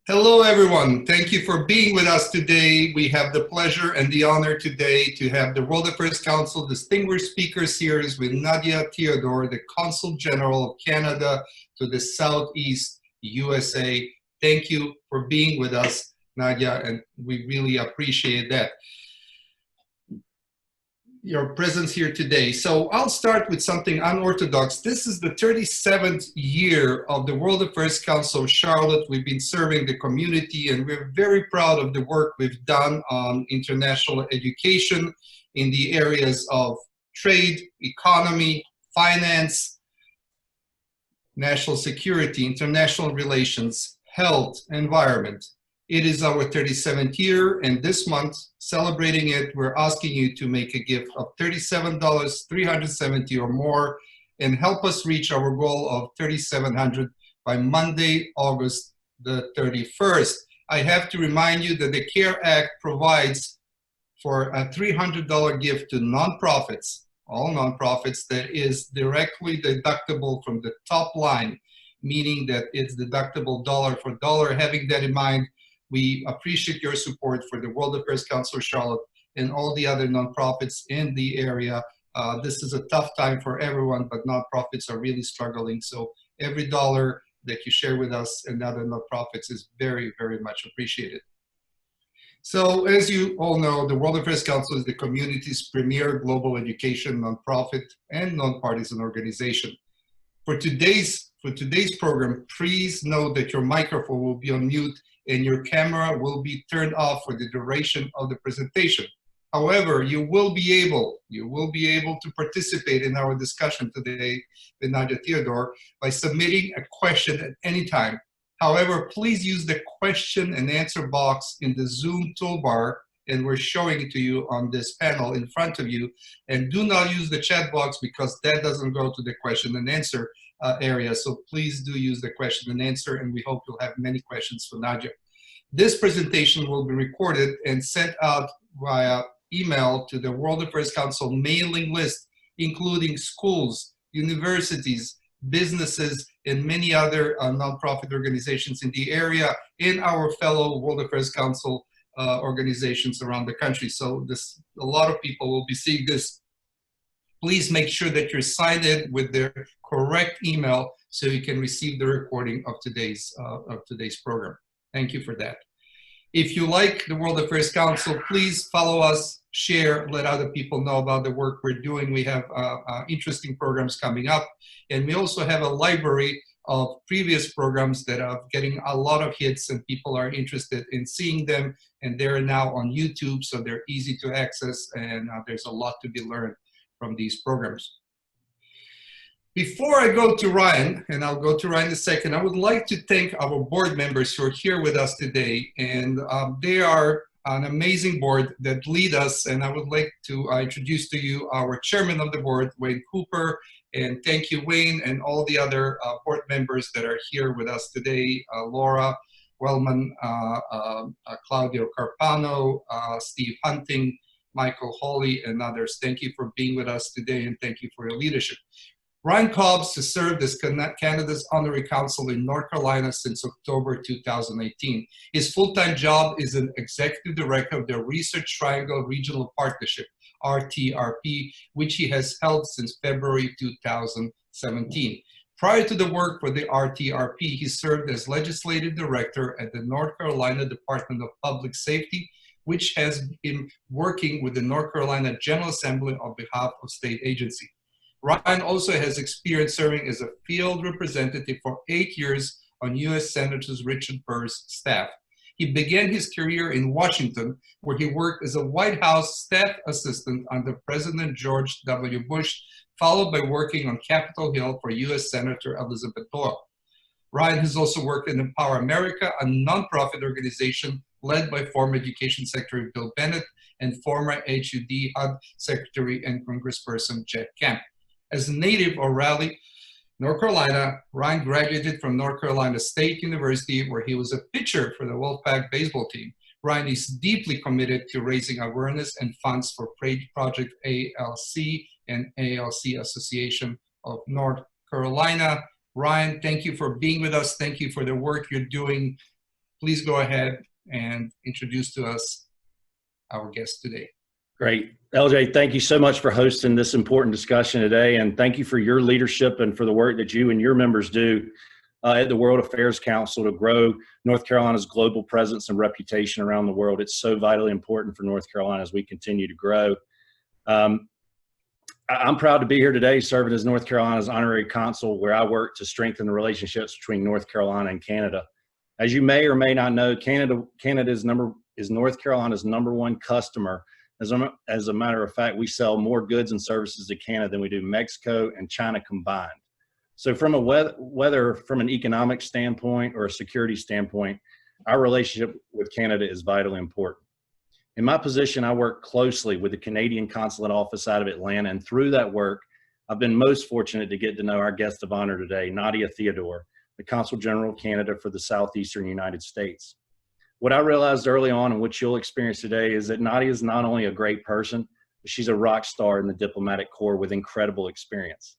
Hello, everyone. Thank you for being with us today. We have the pleasure and the honor today to have the World Affairs Council Distinguished Speaker Series with Nadia Theodore, the Consul General of Canada to the Southeast USA. Thank you for being with us, Nadia, and we really appreciate that. Your presence here today. So I'll start with something unorthodox. This is the 37th year of the World Affairs Council of Charlotte. We've been serving the community, and we're very proud of the work we've done on international education in the areas of trade, economy, finance, national security, international relations, health, environment. It is our 37th year, and this month, celebrating it, we're asking you to make a gift of $37, $370 or more, and help us reach our goal of $3,700 by Monday, August the 31st. I have to remind you that the CARE Act provides for a $300 gift to nonprofits, all nonprofits, that is directly deductible from the top line, meaning that it's deductible dollar for dollar. Having that in mind, we appreciate your support for the World Affairs Council of Charlotte and all the other nonprofits in the area. This is a tough time for everyone, but nonprofits are really struggling. So every dollar that you share with us and other nonprofits is very, very much appreciated. So as you all know, the World Affairs Council is the community's premier global education nonprofit and nonpartisan organization. For today's program, please know that your microphone will be on mute and your camera will be turned off for the duration of the presentation. However, you will be able to participate in our discussion today with Nadia Theodore by submitting a question at any time. However, please use the question and answer box in the Zoom toolbar, and we're showing it to you on this panel in front of you. And do not use the chat box because that doesn't go to the question and answer area. So please do use the question and answer, and we hope you'll have many questions for Nadia. This presentation will be recorded and sent out via email to the World Affairs Council mailing list, including schools, universities, businesses, and many other nonprofit organizations in the area, and our fellow World Affairs Council organizations around the country. So a lot of people will be seeing this. Please make sure that you're signed in with their correct email so you can receive the recording of today's program. Thank you for that. If you like the World Affairs Council, please follow us, share, let other people know about the work we're doing. We have interesting programs coming up, and we also have a library of previous programs that are getting a lot of hits, and people are interested in seeing them, and they're now on YouTube, so they're easy to access, and there's a lot to be learned from these programs. Before I go to Ryan, and I'll go to Ryan in a second, I would like to thank our board members who are here with us today, and they are an amazing board that lead us, and I would like to introduce to you our chairman of the board, Wayne Cooper, and thank you, Wayne, and all the other board members that are here with us today, Laura Wellman, Claudio Carpano, Steve Hunting, Michael Hawley, and others. Thank you for being with us today, and thank you for your leadership. Ryan Cobbs has served as Canada's Honorary Consul in North Carolina since October 2018. His full-time job is an Executive Director of the Research Triangle Regional Partnership, RTRP, which he has held since February 2017. Prior to the work for the RTRP, he served as Legislative Director at the North Carolina Department of Public Safety, which has been working with the North Carolina General Assembly on behalf of state agency. Ryan also has experience serving as a field representative for 8 years on U.S. Senator Richard Burr's staff. He began his career in Washington, where he worked as a White House staff assistant under President George W. Bush, followed by working on Capitol Hill for U.S. Senator Elizabeth Doyle. Ryan has also worked in Empower America, a nonprofit organization led by former Education Secretary Bill Bennett and former HUD Secretary and Congressperson Jeff Kemp. As a native of Raleigh, North Carolina, Ryan graduated from North Carolina State University, where he was a pitcher for the Wolfpack baseball team. Ryan is deeply committed to raising awareness and funds for Project ALC and ALC Association of North Carolina. Ryan, thank you for being with us. Thank you for the work you're doing. please go ahead and introduce to us our guest today. Great. LJ, thank you so much for hosting this important discussion today, and thank you for your leadership and for the work that you and your members do at the World Affairs Council to grow North Carolina's global presence and reputation around the world. It's so vitally important for North Carolina as we continue to grow. I'm proud to be here today serving as North Carolina's Honorary Consul, where I work to strengthen the relationships between North Carolina and Canada. As you may or may not know, Canada is North Carolina's ` customer. As a matter of fact, we sell more goods and services to Canada than we do Mexico and China combined. So from whether from an economic standpoint or a security standpoint, our relationship with Canada is vitally important. In my position, I work closely with the Canadian Consulate Office out of Atlanta, and through that work, I've been most fortunate to get to know our guest of honor today, Nadia Theodore, the Consul General of Canada for the Southeastern United States. What I realized early on, and what you'll experience today, is that Nadia is not only a great person, but she's a rock star in the diplomatic corps with incredible experience.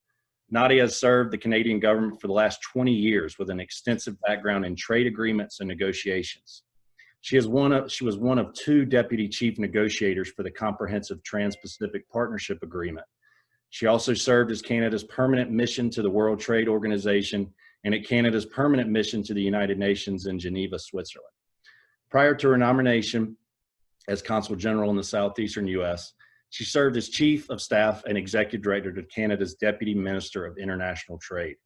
Nadia has served the Canadian government for the last 20 years with an extensive background in trade agreements and negotiations. She was one of 2 deputy chief negotiators for the Comprehensive Trans-Pacific Partnership Agreement. She also served as Canada's permanent mission to the World Trade Organization and at Canada's permanent mission to the United Nations in Geneva, Switzerland. Prior to her nomination as Consul General in the Southeastern U.S., she served as Chief of Staff and Executive Director to Canada's Deputy Minister of International Trade.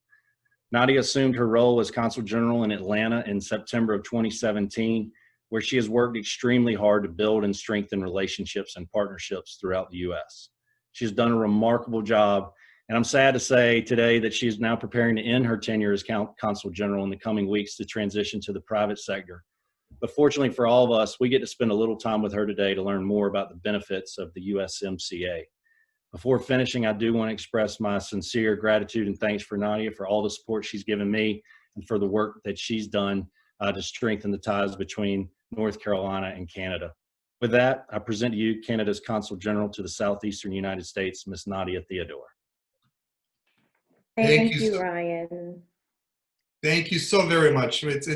Nadia assumed her role as Consul General in Atlanta in September of 2017, where she has worked extremely hard to build and strengthen relationships and partnerships throughout the U.S. She's done a remarkable job, and I'm sad to say today that she is now preparing to end her tenure as Consul General in the coming weeks to transition to the private sector. But fortunately for all of us, we get to spend a little time with her today to learn more about the benefits of the USMCA. Before finishing, I do want to express my sincere gratitude and thanks for Nadia for all the support she's given me and for the work that she's done to strengthen the ties between North Carolina and Canada. With that, I present to you Canada's Consul General to the Southeastern United States, Ms. Nadia Theodore. Thank you, Ryan. Thank you so very much. It's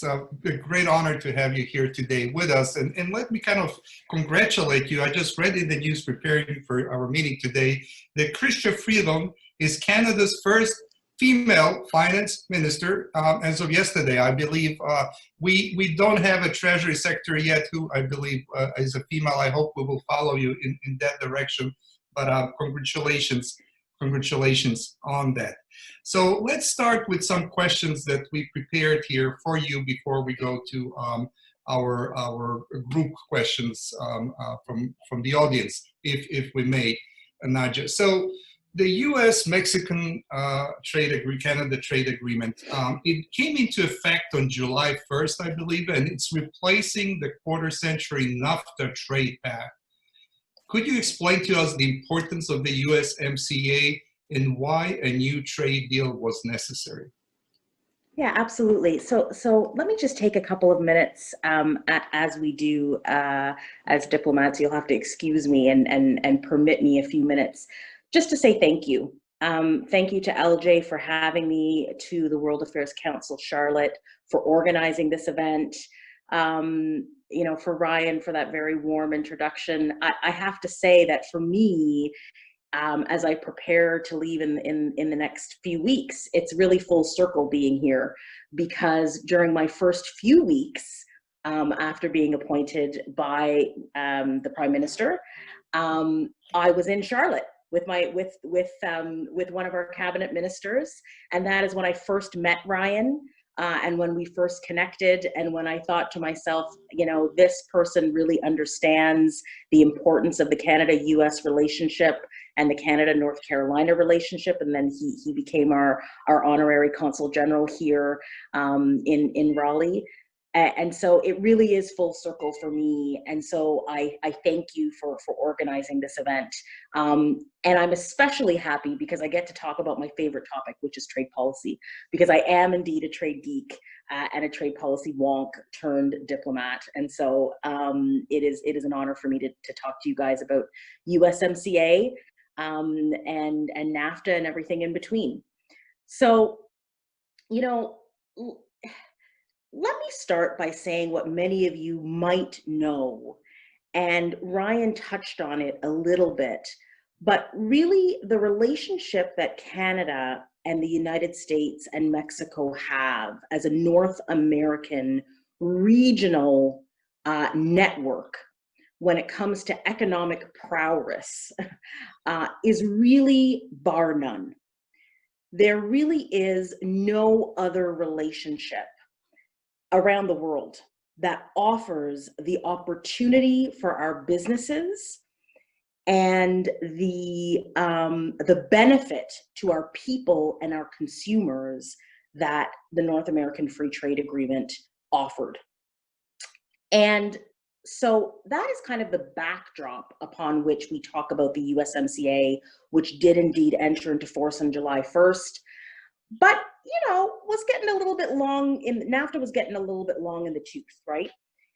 a great honor to have you here today with us. And let me kind of congratulate you. I just read in the news preparing for our meeting today that Chrystia Freeland is Canada's first female finance minister as of yesterday. I believe we don't have a treasury secretary yet who I believe is a female. I hope we will follow you in that direction. But congratulations on that. So let's start with some questions that we prepared here for you before we go to our group questions from the audience, if we may, Nadia. So the U.S.-Mexican Canada trade agreement, it came into effect on July 1st, I believe, and it's replacing the quarter-century NAFTA trade pact. Could you explain to us the importance of the USMCA and why a new trade deal was necessary? Yeah, absolutely. So let me just take a couple of minutes, as we do as diplomats. You'll have to excuse me and permit me a few minutes just to say thank you. Thank you to LJ for having me, to the World Affairs Council Charlotte for organizing this event. You know, for Ryan for that very warm introduction. I have to say that for me, as I prepare to leave in the next few weeks, it's really full circle being here, because during my first few weeks after being appointed by the Prime Minister, I was in Charlotte with one of our cabinet ministers, and that is when I first met Ryan. And when we first connected, and when I thought to myself, you know, this person really understands the importance of the Canada-US relationship and the Canada-North Carolina relationship, and then he became our Honorary Consul General here in Raleigh. And so it really is full circle for me. And so I thank you for organizing this event. And I'm especially happy because I get to talk about my favorite topic, which is trade policy, because I am indeed a trade geek and a trade policy wonk turned diplomat. And so it is an honor for me to talk to you guys about USMCA and NAFTA and everything in between. So, you know, let me start by saying what many of you might know, and Ryan touched on it a little bit, but really the relationship that Canada and the United States and Mexico have as a North American regional network when it comes to economic prowess is really bar none. There really is no other relationship around the world that offers the opportunity for our businesses and the benefit to our people and our consumers that the North American Free Trade Agreement offered. And so that is kind of the backdrop upon which we talk about the USMCA, which did indeed enter into force on July 1st. But, was getting a little bit long NAFTA was getting a little bit long in the tooth, right?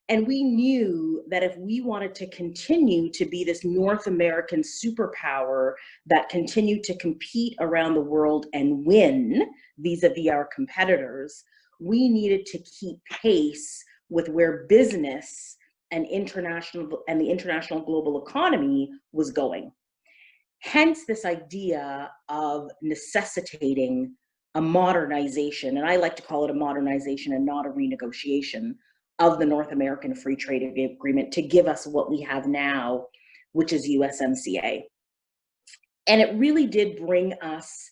And we knew that if we wanted to continue to be this North American superpower that continued to compete around the world and win vis-a-vis our competitors, we needed to keep pace with where business and the international global economy was going. Hence this idea of necessitating a modernization, and I like to call it a modernization and not a renegotiation of the North American Free Trade Agreement to give us what we have now, which is USMCA. And it really did bring us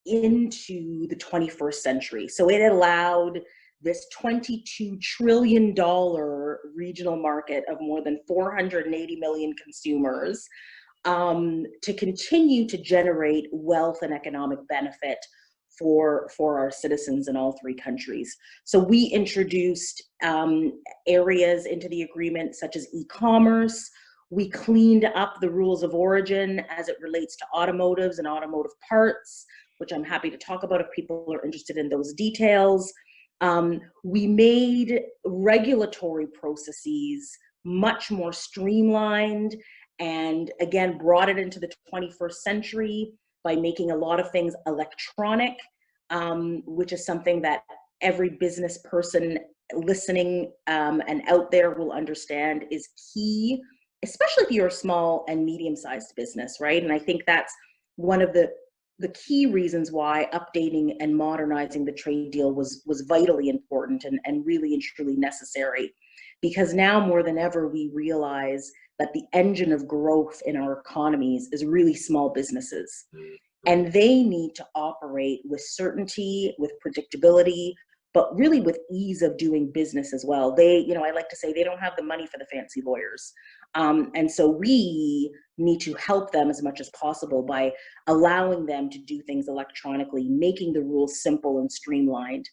into the 21st century. So it allowed this $22 trillion regional market of more than 480 million consumers to continue to generate wealth and economic benefit for our citizens in all three countries. So we introduced areas into the agreement such as e-commerce. We cleaned up the rules of origin as it relates to automotives and automotive parts, which I'm happy to talk about if people are interested in those details. We made regulatory processes much more streamlined and again brought it into the 21st century by making a lot of things electronic, which is something that every business person listening and out there will understand is key, especially if you're a small and medium-sized business, right? And I think that's one of the key reasons why updating and modernizing the trade deal was vitally important and really and truly necessary. Because now more than ever, we realize that the engine of growth in our economies is really small businesses. And they need to operate with certainty, with predictability, but really with ease of doing business as well. I like to say they don't have the money for the fancy lawyers. And so we need to help them as much as possible by allowing them to do things electronically, making the rules simple and streamlined.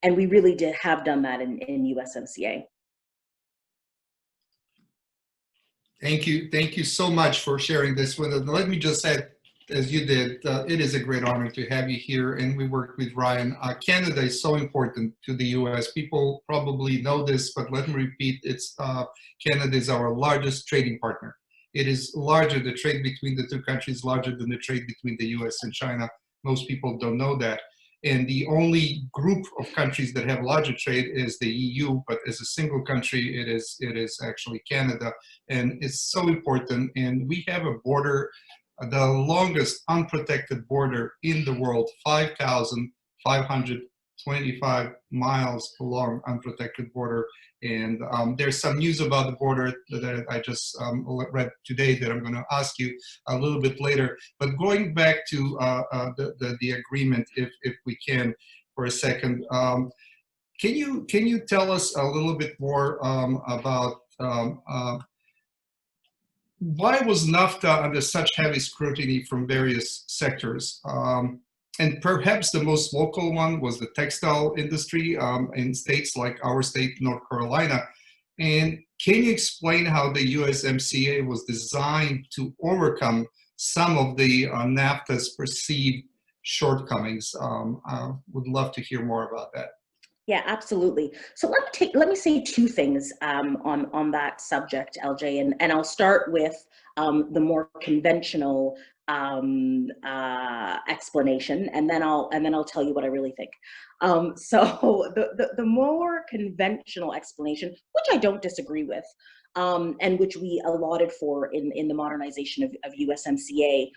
And we really have done that in USMCA. Thank you so much for sharing this with us. Let me just add, as you did, it is a great honor to have you here, and we worked with Ryan. Canada is so important to the U.S. People probably know this, but let me repeat, Canada is our largest trading partner. It is larger, the trade between the two countries, larger than the trade between the U.S. and China. Most people don't know that. And the only group of countries that have larger trade is the EU, but as a single country, it is actually Canada. And it's so important. And we have a border, the longest unprotected border in the world, 5,525 miles long unprotected border. And there's some news about the border that I just read today that I'm going to ask you a little bit later. But going back to the agreement, if we can, for a second, can you tell us a little bit more about why was NAFTA under such heavy scrutiny from various sectors? And perhaps the most local one was the textile industry in states like our state, North Carolina. And can you explain how the USMCA was designed to overcome some of the NAFTA's perceived shortcomings? I would love to hear more about that. Yeah, absolutely. So let me say two things on that subject, LJ, and I'll start with the more conventional explanation, and then I'll tell you what I really think. So the more conventional explanation, which I don't disagree with, and which we allotted for in the modernization of USMCA,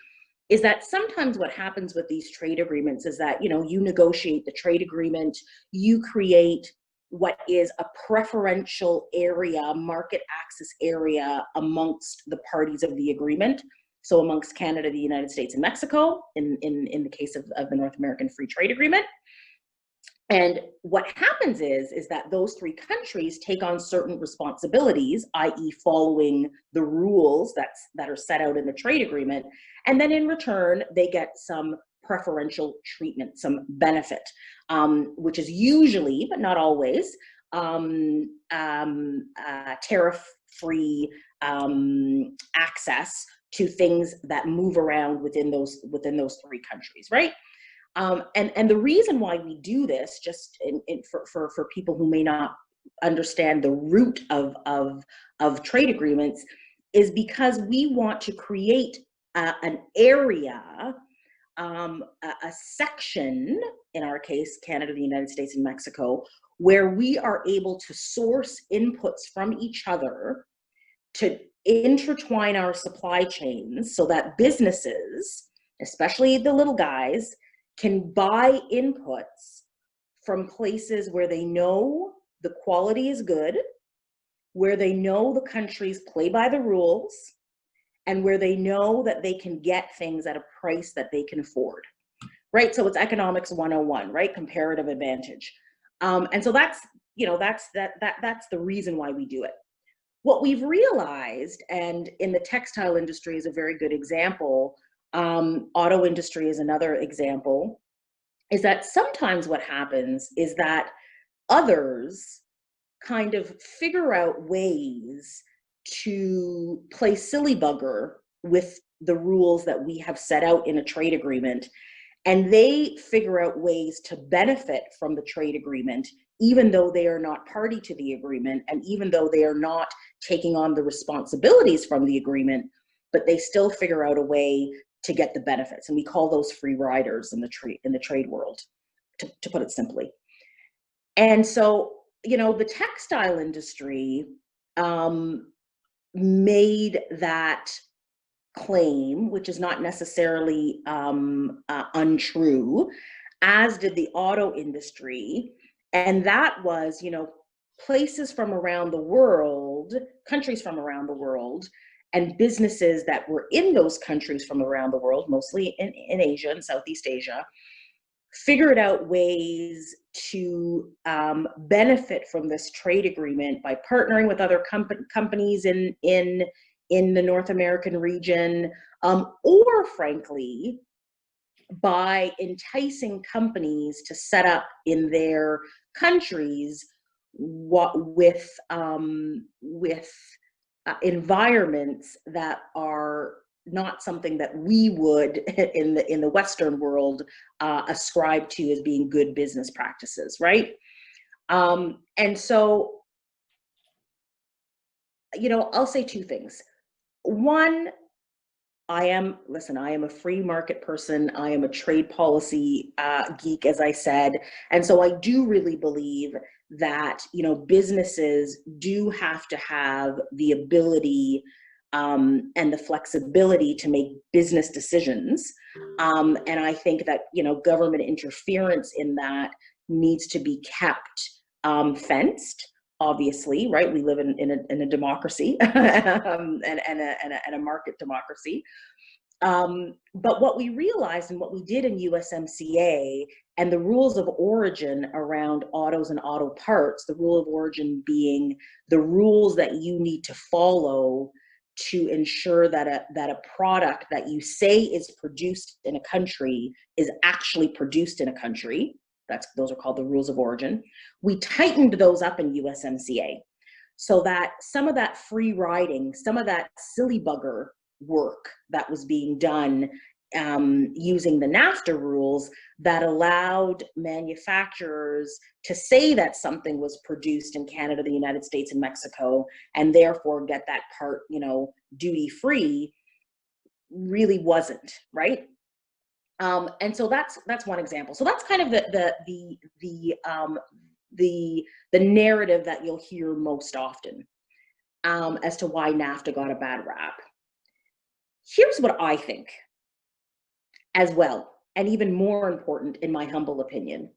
is that sometimes what happens with these trade agreements is that, you know, you negotiate the trade agreement, you create what is a preferential area, market access area amongst the parties of the agreement. So amongst Canada, the United States, and Mexico, in the case of the North American Free Trade Agreement. And what happens is that those three countries take on certain responsibilities, i.e. following the rules that are set out in the trade agreement. And then in return, they get some preferential treatment, some benefit, which is usually, but not always, tariff-free access to things that move around within those three countries, right? And the reason why we do this, just for people who may not understand the root of trade agreements, is because we want to create an area, a section, in our case, Canada, the United States, and Mexico, where we are able to source inputs from each other to intertwine our supply chains so that businesses, especially the little guys, can buy inputs from places where they know the quality is good, where they know the countries play by the rules, and where they know that they can get things at a price that they can afford, right? So it's economics 101, right? Comparative advantage. And so that's, you know, that's the reason why we do it. What we've realized, and in the textile industry is a very good example, auto industry is another example, is that sometimes what happens is that others kind of figure out ways to play silly bugger with the rules that we have set out in a trade agreement, and they figure out ways to benefit from the trade agreement, even though they are not party to the agreement, and even though they are not taking on the responsibilities from the agreement, but they still figure out a way to get the benefits. And we call those free riders in the trade world, to put it simply. And so, you know, the textile industry made that claim, which is not necessarily untrue, as did the auto industry. And that was, you know, places from around the world, countries from around the world, and businesses that were in those countries from around the world, mostly in Asia and Southeast Asia, figured out ways to benefit from this trade agreement by partnering with other companies in the North American region, or frankly, by enticing companies to set up in their countries with environments that are not something that we would in the Western world ascribe to as being good business practices, right? And so, you know, I'll say two things. One, I am a free market person. I am a trade policy geek, as I said. And so I do really believe that, you know, businesses do have to have the ability and the flexibility to make business decisions. And I think that, you know, government interference in that needs to be kept fenced. Obviously, right? We live in a democracy and a market democracy. But what we realized and what we did in USMCA and the rules of origin around autos and auto parts, the rule of origin being the rules that you need to follow to ensure that a product that you say is produced in a country is actually produced in a country. Those are called the rules of origin. We tightened those up in USMCA so that some of that free riding, some of that silly bugger work that was being done using the NAFTA rules that allowed manufacturers to say that something was produced in Canada, the United States, and Mexico, and therefore get that part, you know, duty free. really wasn't, right? And so that's one example. So that's kind of the narrative that you'll hear most often as to why NAFTA got a bad rap. Here's what I think as well, and even more important in my humble opinion.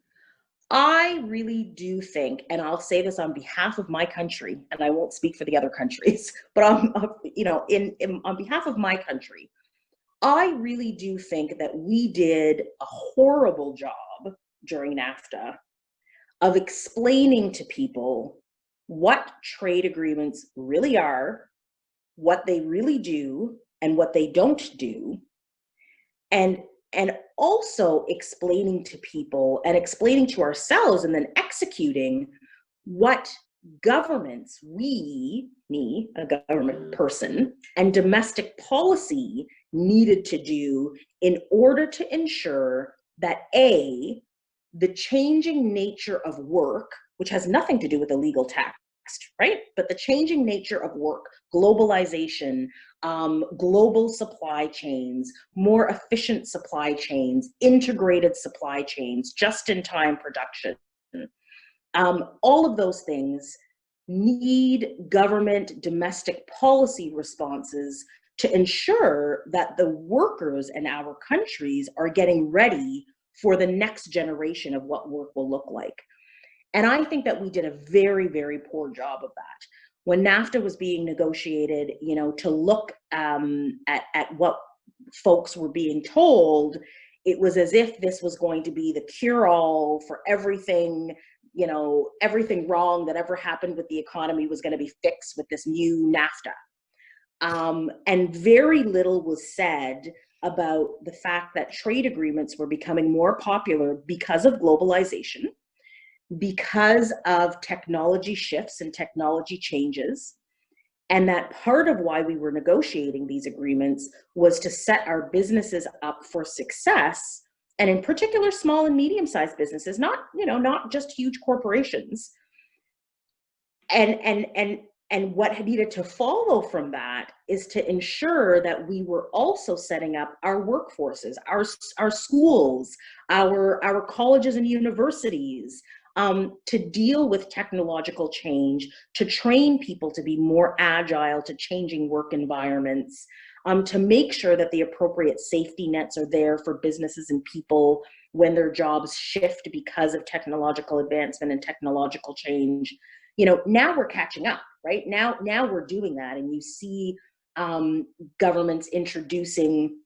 I really do think, and I'll say this on behalf of my country, and I won't speak for the other countries, but on behalf of my country, I really do think that we did a horrible job during NAFTA of explaining to people what trade agreements really are, what they really do, and what they don't do, and also explaining to people and explaining to ourselves and then executing what governments, me, a government person, and domestic policy needed to do in order to ensure that A, the changing nature of work, which has nothing to do with the legal text, right? But the changing nature of work, globalization, global supply chains, more efficient supply chains, integrated supply chains, just-in-time production, all of those things need government domestic policy responses to ensure that the workers in our countries are getting ready for the next generation of what work will look like. And I think that we did a very, very poor job of that. When NAFTA was being negotiated, to look at what folks were being told, it was as if this was going to be the cure-all for everything, everything wrong that ever happened with the economy was going to be fixed with this new NAFTA. And very little was said about the fact that trade agreements were becoming more popular because of globalization, because of technology shifts and technology changes, and that part of why we were negotiating these agreements was to set our businesses up for success, and in particular small and medium-sized businesses, not just huge corporations. And what needed to follow from that is to ensure that we were also setting up our workforces, our schools, our colleges and universities, to deal with technological change, to train people to be more agile to changing work environments, to make sure that the appropriate safety nets are there for businesses and people when their jobs shift because of technological advancement and technological change. Now we're catching up, right? Now we're doing that, and you see governments introducing,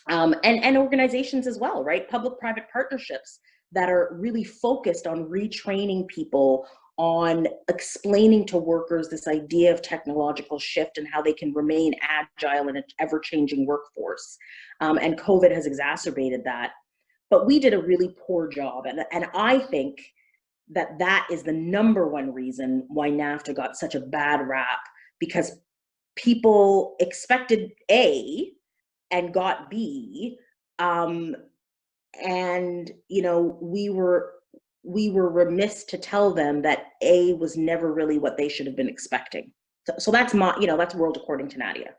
and organizations as well, right? Public-private partnerships that are really focused on retraining people, on explaining to workers this idea of technological shift and how they can remain agile in an ever-changing workforce. And COVID has exacerbated that. But we did a really poor job. And I think that is the number one reason why NAFTA got such a bad rap, because people expected A and got B, and we were remiss to tell them that A was never really what they should have been expecting. So that's that's world according to Nadia.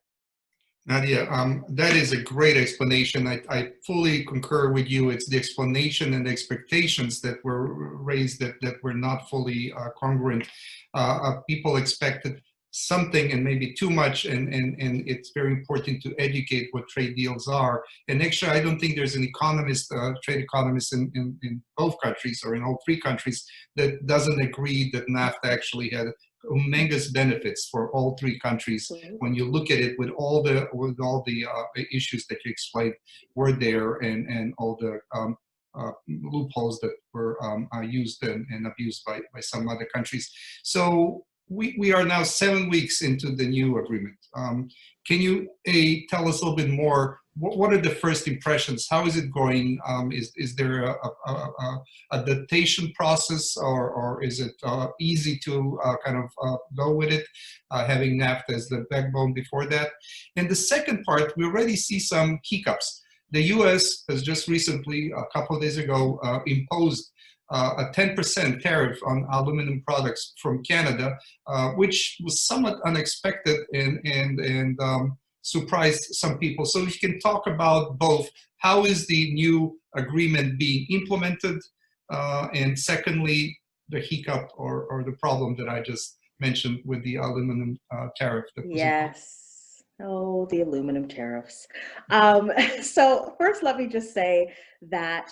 Nadia, that is a great explanation. I fully concur with you. It's the explanation and the expectations that were raised that were not fully congruent. People expected something and maybe too much, and it's very important to educate what trade deals are. And actually, I don't think there's an economist, trade economist in both countries or in all three countries that doesn't agree that NAFTA actually had humongous benefits for all three countries. When you look at it with all the issues that you explained were there, and all the loopholes that were used and abused by some other countries. So we are now 7 weeks into the new agreement. Can you tell us a little bit more? What are the first impressions? How is it going? Is there a adaptation process, or is it easy to kind of go with it, having NAFTA as the backbone before that? And the second part, we already see some hiccups. The U.S. has just recently, a couple of days ago, imposed a 10% tariff on aluminum products from Canada, which was somewhat unexpected and surprised some people. So if you can talk about both, how is the new agreement being implemented? And secondly, the hiccup or the problem that I just mentioned with the aluminum tariff that was imposed. Yes. Oh, the aluminum tariffs. So first, let me just say that,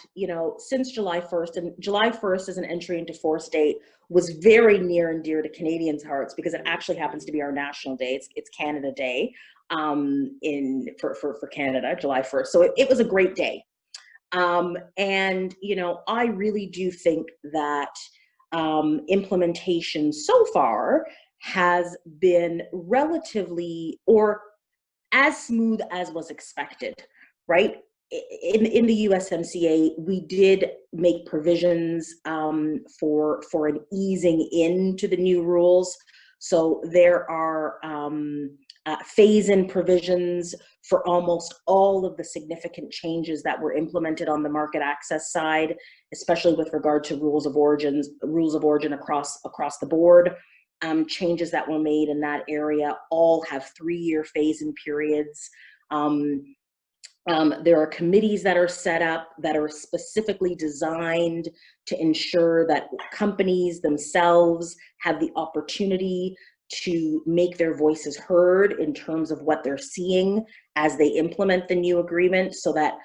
since July 1st, and July 1st as an entry into force date was very near and dear to Canadians' hearts because it actually happens to be our national day. It's Canada Day for Canada, July 1st. So it was a great day. And, I really do think that implementation so far has been relatively or as smooth as was expected, right? In the USMCA, we did make provisions for an easing into the new rules. So there are phase-in provisions for almost all of the significant changes that were implemented on the market access side, especially with regard to rules of origin across the board. Changes that were made in that area all have 3-year phase-in periods. There are committees that are set up that are specifically designed to ensure that companies themselves have the opportunity to make their voices heard in terms of what they're seeing as they implement the new agreement, so that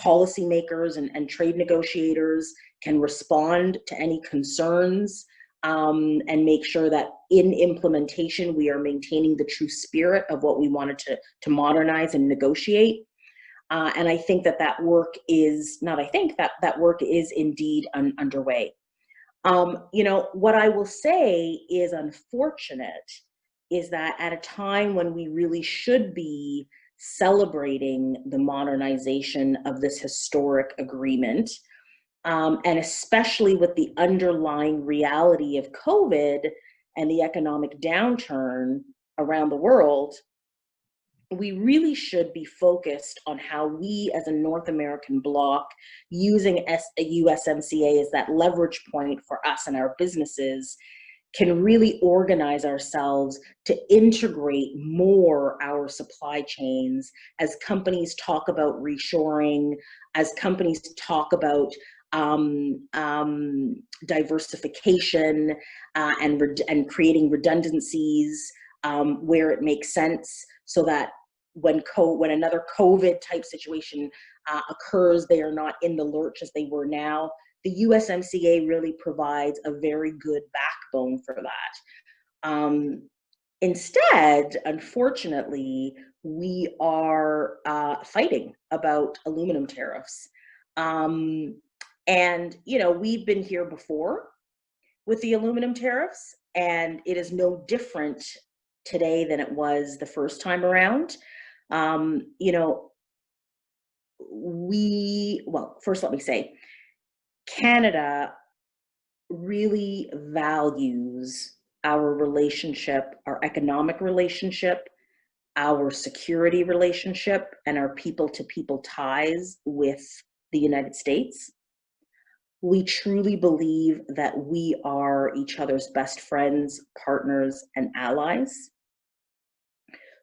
policymakers and trade negotiators can respond to any concerns and make sure that in implementation we are maintaining the true spirit of what we wanted to modernize and negotiate. And I think that work is that work is indeed underway. What I will say is unfortunate is that at a time when we really should be celebrating the modernization of this historic agreement, and especially with the underlying reality of COVID and the economic downturn around the world, we really should be focused on how we as a North American bloc, using USMCA as that leverage point for us and our businesses, can really organize ourselves to integrate more our supply chains as companies talk about reshoring, as companies talk about diversification and creating redundancies where it makes sense, so that when another COVID type situation occurs, they are not in the lurch as they were now. The USMCA really provides a very good backbone for that. Instead, unfortunately, we are fighting about aluminum tariffs. And, we've been here before with the aluminum tariffs, and it is no different today than it was the first time around. First let me say, Canada really values our relationship, our economic relationship, our security relationship, and our people-to-people ties with the United States. We truly believe that we are each other's best friends, partners, and allies.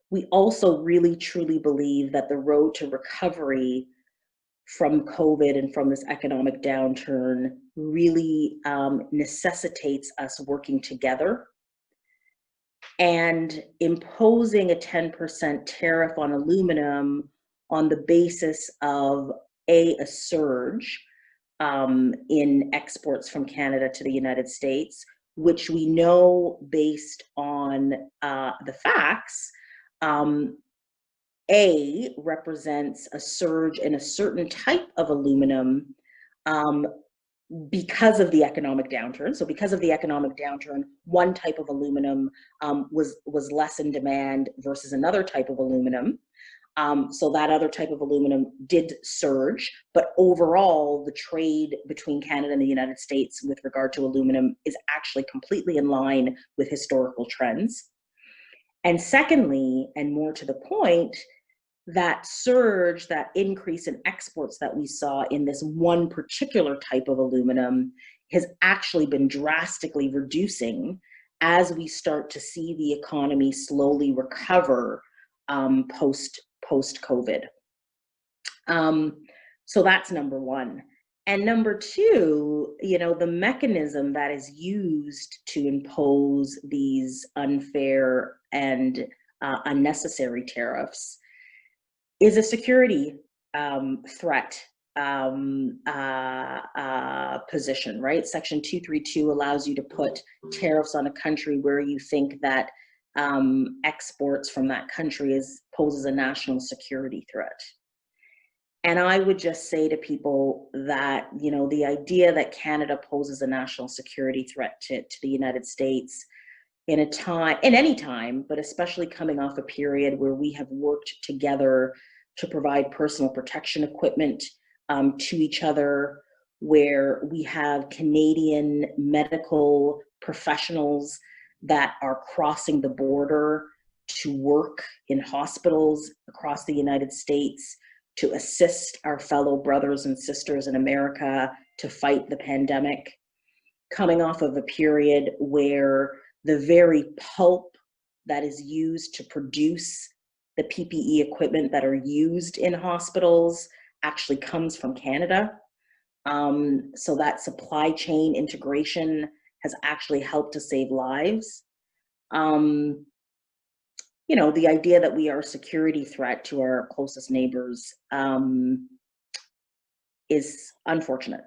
We also really truly believe that the road to recovery from COVID and from this economic downturn really necessitates us working together. And imposing a 10% tariff on aluminum on the basis of a surge in exports from Canada to the United States, which we know based on the facts, represents a surge in a certain type of aluminum because of the economic downturn. So because of the economic downturn, one type of aluminum was less in demand versus another type of aluminum. So that other type of aluminum did surge, but overall the trade between Canada and the United States with regard to aluminum is actually completely in line with historical trends. And secondly, and more to the point, that surge, that increase in exports that we saw in this one particular type of aluminum has actually been drastically reducing as we start to see the economy slowly recover post-COVID. So that's number one. And number two, the mechanism that is used to impose these unfair and unnecessary tariffs is a security threat position, right? Section 232 allows you to put tariffs on a country where you think that exports from that country poses a national security threat. And I would just say to people that, the idea that Canada poses a national security threat to the United States in any time, but especially coming off a period where we have worked together to provide personal protection equipment to each other, where we have Canadian medical professionals that are crossing the border to work in hospitals across the United States to assist our fellow brothers and sisters in America to fight the pandemic, coming off of a period where the very pulp that is used to produce the PPE equipment that are used in hospitals actually comes from Canada. So that supply chain integration has actually helped to save lives. The idea that we are a security threat to our closest neighbors is unfortunate,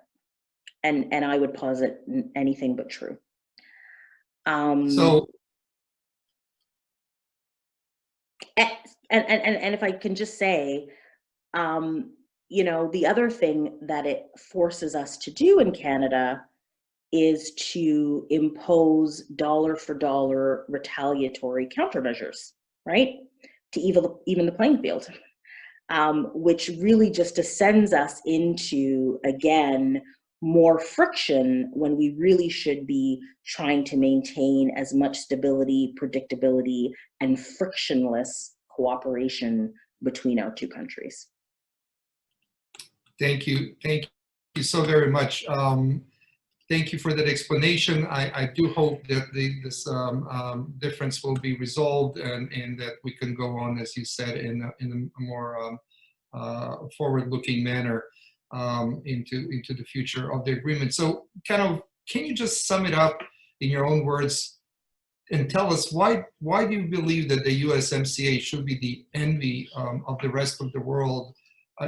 and I would posit anything but true. So, and if I can just say, the other thing that it forces us to do in Canada is to impose dollar for dollar retaliatory countermeasures, right? To even the playing field, which really just descends us into, again, more friction when we really should be trying to maintain as much stability, predictability, and frictionless cooperation between our two countries. thank you so very much. Thank you for that explanation. I do hope that this difference will be resolved and that we can go on, as you said, in a more forward-looking manner into the future of the agreement. So, can you just sum it up in your own words and tell us why do you believe that the USMCA should be the envy of the rest of the world?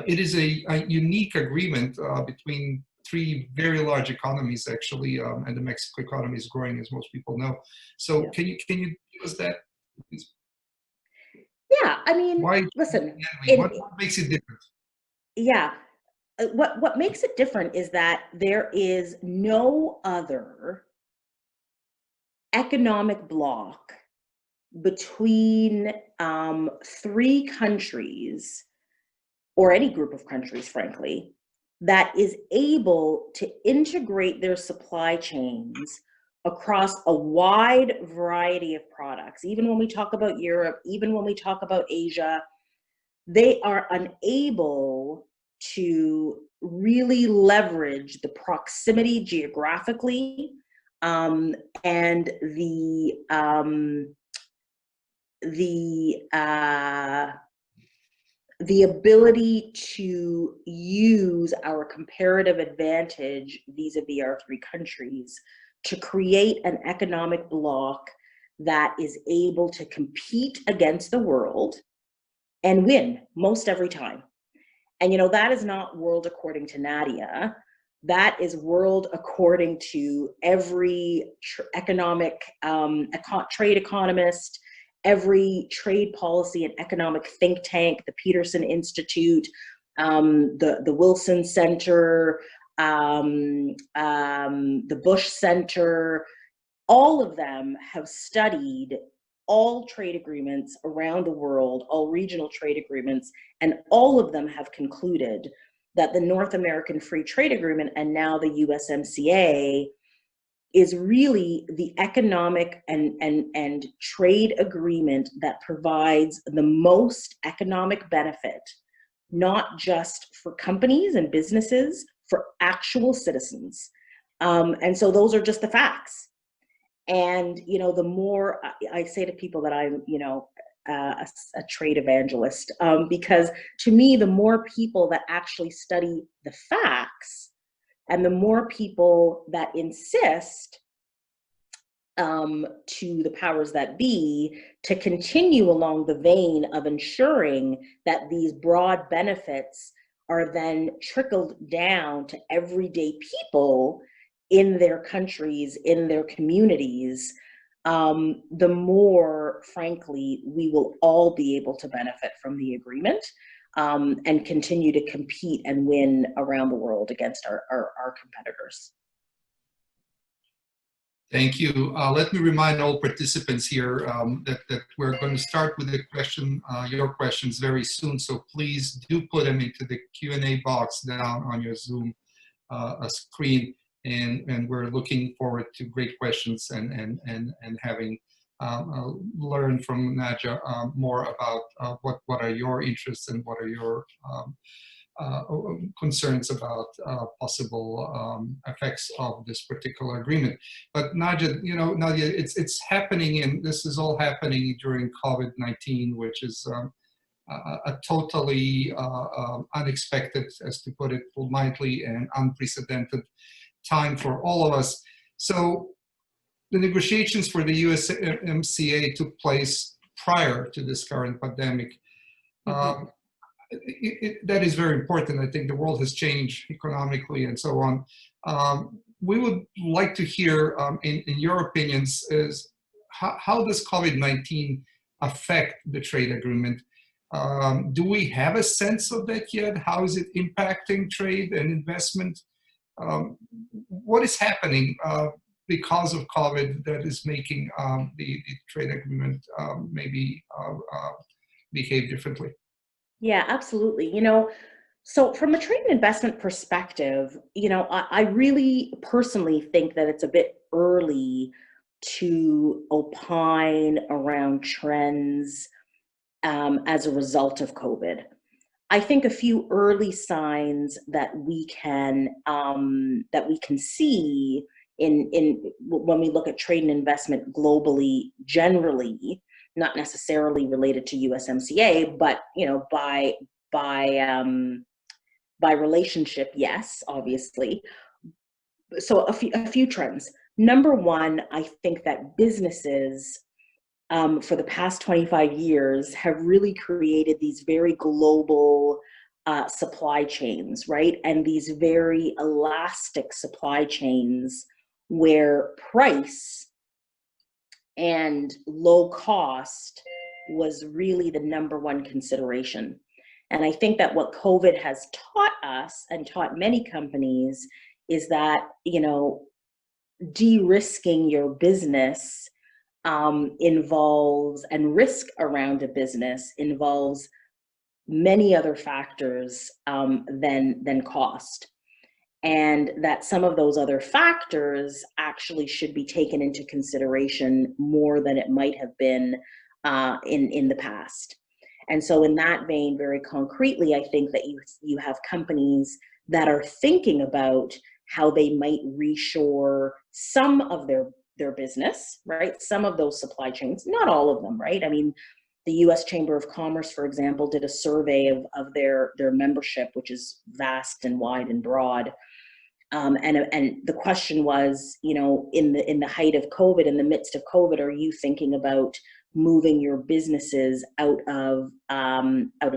It is a unique agreement between three very large economies, actually, and the Mexico economy is growing, as most people know. So, Yeah. can you give us that? Yeah, I mean, listen, what makes it different? Yeah, what makes it different is that there is no other economic bloc between three countries, or any group of countries, frankly, that is able to integrate their supply chains across a wide variety of products. Even when we talk about Europe, even when we talk about Asia, they are unable to really leverage the proximity geographically and the ability to use our comparative advantage vis-a-vis our three countries to create an economic bloc that is able to compete against the world and win most every time. And that is not world according to Nadia. That is world according to every economic trade economist, every trade policy and economic think tank, the Peterson Institute, the Wilson Center, the Bush Center. All of them have studied all trade agreements around the world, all regional trade agreements, and all of them have concluded that the North American Free Trade Agreement, and now the USMCA, is really the economic and trade agreement that provides the most economic benefit, not just for companies and businesses, for actual citizens. And so those are just the facts. And, the more I say to people that I'm, a trade evangelist, because to me, the more people that actually study the facts and the more people that insist to the powers that be to continue along the vein of ensuring that these broad benefits are then trickled down to everyday people in their countries, in their communities, the more, frankly, we will all be able to benefit from the agreement, and continue to compete and win around the world against our competitors. Thank you. Let me remind all participants here that we're going to start with the question, your questions very soon. So please do put them into the Q&A box down on your Zoom screen, and we're looking forward to great questions and having learned from Nadia more about what are your interests and what are your concerns about possible effects of this particular agreement. But Nadia, Nadia, it's happening, and this is all happening during COVID-19, which is a totally unexpected, as to put it politely, and unprecedented time for all of us. So the negotiations for the USMCA took place prior to this current pandemic. Mm-hmm. That is very important. I think the world has changed economically and so on. We would like to hear, in your opinions, is how does COVID-19 affect the trade agreement? Do we have a sense of that yet? How is it impacting trade and investment? What is happening because of COVID that is making the trade agreement maybe behave differently? Yeah, absolutely. So from a trade and investment perspective, I really personally think that it's a bit early to opine around trends as a result of COVID. I think a few early signs that we can see in when we look at trade and investment globally, generally, not necessarily related to USMCA, but by relationship, yes, obviously. So a few trends. Number one, I think that businesses for the past 25 years have really created these very global supply chains, right? And these very elastic supply chains where price and low cost was really the number one consideration. And I think that what COVID has taught us and taught many companies is that, de-risking your business involves, and risk around a business involves many other factors than cost. And that some of those other factors actually should be taken into consideration more than it might have been in the past. And so in that vein, very concretely, I think that you have companies that are thinking about how they might reshore some of their business, right? Some of those supply chains, not all of them, right? I mean, the U.S. Chamber of Commerce, for example, did a survey of their membership, which is vast and wide and broad. And the question was, in the height of COVID, in the midst of COVID, are you thinking about moving your businesses out of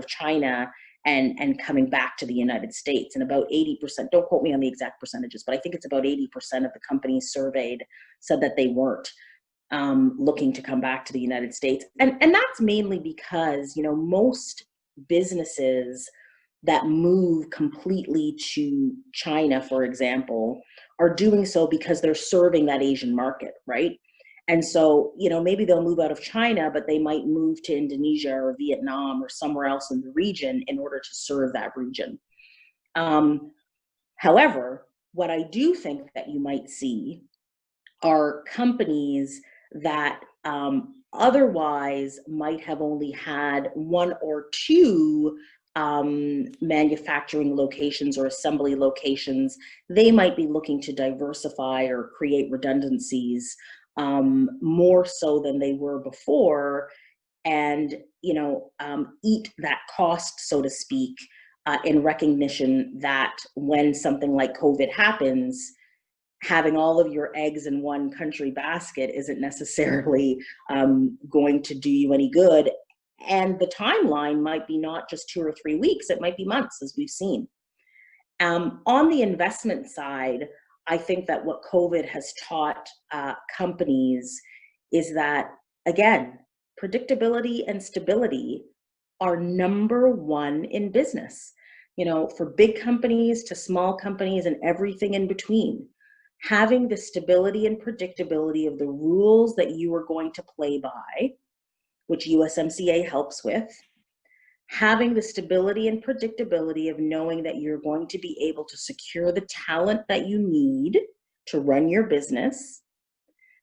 China and coming back to the United States? And about 80%, don't quote me on the exact percentages, but I think it's about 80% of the companies surveyed said that they weren't looking to come back to the United States. And that's mainly because, most businesses that move completely to China, for example, are doing so because they're serving that Asian market, right? And so, maybe they'll move out of China, but they might move to Indonesia or Vietnam or somewhere else in the region in order to serve that region. However, what I do think that you might see are companies that otherwise might have only had one or two manufacturing locations or assembly locations. They might be looking to diversify or create redundancies more so than they were before, and, eat that cost, so to speak, in recognition that when something like COVID happens, having all of your eggs in one country basket isn't necessarily going to do you any good. And the timeline might be not just 2 or 3 weeks, it might be months, as we've seen. On the investment side, I think that what COVID has taught companies is that, again, predictability and stability are number one in business. For big companies to small companies and everything in between, having the stability and predictability of the rules that you are going to play by, which USMCA helps with, having the stability and predictability of knowing that you're going to be able to secure the talent that you need to run your business,